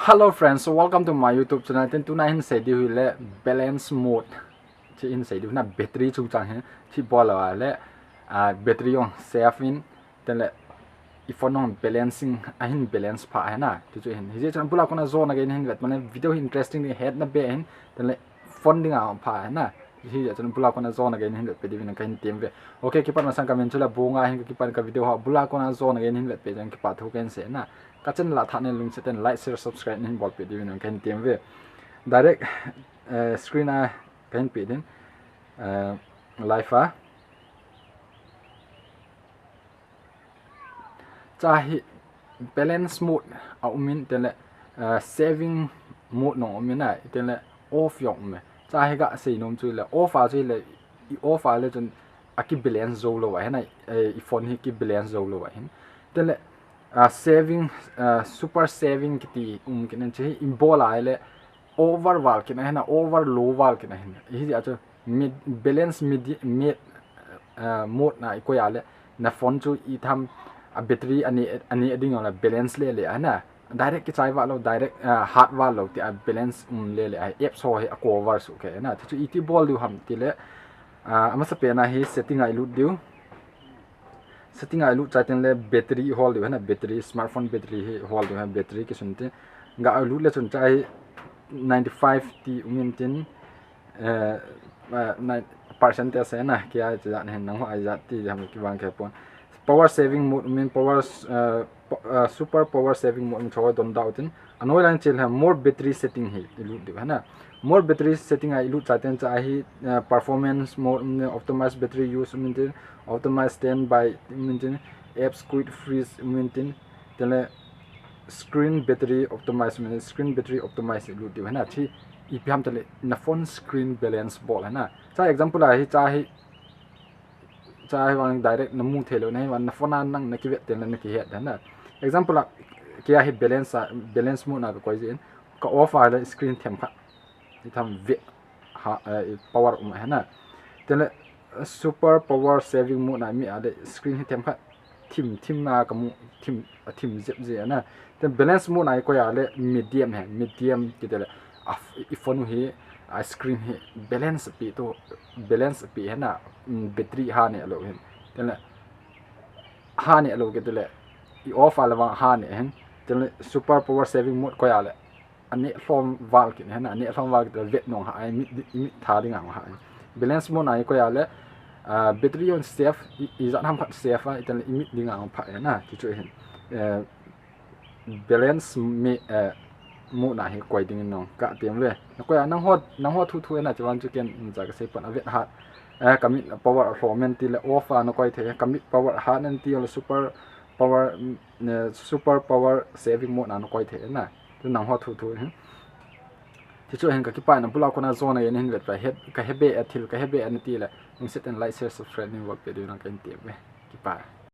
Hello friends, so welcome to my YouTube channel. Then tonight in say do le balance mode. Chi in say do na battery chung chang he. Chi bola le battery on safe in then le if on balancing ahin balance pa hai na. Tu hin hi chan pula kona zone again hin vet mane video interesting ni head na be hin then le funding a pa hai na. Hi chan pula kona zone again hin vet pe divin kan tem ve. Okay ki pan sang comment chula bunga hin ki pan ka video ha pula kona zone again hin vet pe jang ki pa thu ken se na. Kacen la thane lung seten like share subscribe nin bol pe divin kan tem ve direct screen a kan pe din live a chahi balance mode a umin tele saving mode no umin na tele off yok me chahi ga sei nom chu le off a chu le off a le chun aki balance zo lo wa he na I phone hi ki balance zo lo wa hin tele saving super saving kiti kinan che imbola ile over wal kina hena over low wal kina hena hi acho mid balance mid mode na ko ya le na phone chu I tham a battery ani ading on balance le ana direct ki chai wa lo direct hard wa lo ti a balance le app so he ko over su ke na chu iti bol du ham ti le ama sa pe na hi setting ai lu diu setting I look chaten le battery hold है ना battery smartphone battery है hold है battery के सुनते गा I look ले सुन चाहे 95 टी उम्मीदन 9% है ना क्या जान है ना हो आजाती हम की बांग के pawn power saving mode mean power super power saving mode में छोड़ दोन दाउतिन अनोई लाइन चल है more battery setting है look दे है ना more battery setting I look chaten चाहे performance mode optimize battery use maintain optimize standby maintain apps quick freeze maintain tele screen battery optimize maintain screen battery optimize look दे है ना ची इपियम तले न phone screen balance ball है ना चाहे example है चाहे वांग direct नमू थेलो नहीं वांग न phone नंग न किवेट तेल न किहेट है ना example क्या है balance mode ना कोई जेन का off आ screen थेम का इथम वे power है ना तेले super power saving mode ना मी आले screen थेम का थीम ना कमु थीम जेब जे ना ते balance mode ना कोई आले medium है medium कितेले इफोनु ही screen ही balance पे है ना battery हाने अलो हैं तेले हाने अलो कितेले off आले वांग हाने हैं तेले super power saving mode कोई आले अने फ्लॉम वाल के है ना अने फ्लॉम वाल के वेट नों हाई मिट थारिंग आंग हाई balance mode ना कोई आले battery on safe इजान हम safe आ इतने मिट दिंग आंग पाए ना किचु हैं balance में mode ना ही कोई दिंग नों का टीम वे कोई नंग हो थू ना जवान चुकें जाके से पन वेट हाथ कमिट power performance तीले off आ न कोई थे कमिट power हाथ न तीले super power saving mode ना न कोई थे ना तो नंग हो थू हैंที่เห็นกับที่ป้ายนั้นพวกเราคนนั้นโซนอะไรนี่เห็นแบบเฮ็ดกับเฮ็ดเบะทิลกับเฮ็ดเบะอันนี้ตีแหละมึงเซตเป็นไลค์แชร์ subscribe นี่ว่าไปดูนังกันเตียบเว้ยที่ป้าย